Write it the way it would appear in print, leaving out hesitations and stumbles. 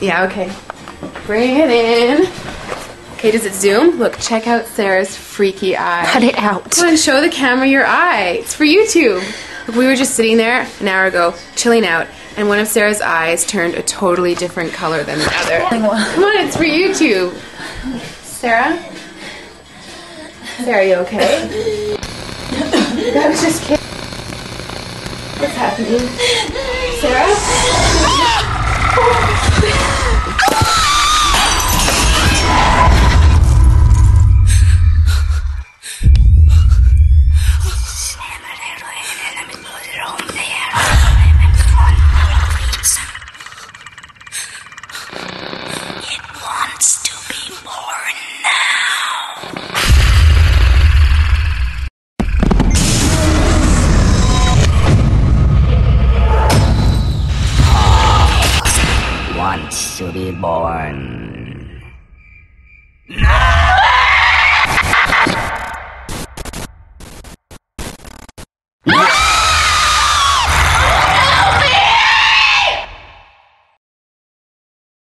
Yeah, okay. Bring it in. Okay, does it zoom? Look, check out Sarah's freaky eye. Cut it out. Come on, show the camera your eye. It's for YouTube. Look, we were just sitting there an hour ago, chilling out, and one of Sarah's eyes turned a totally different color than the other. Come on, it's for YouTube. Sarah? Sarah, you okay? I was just kidding. What's happening? Sarah? It wants to be born now. Wants to be born.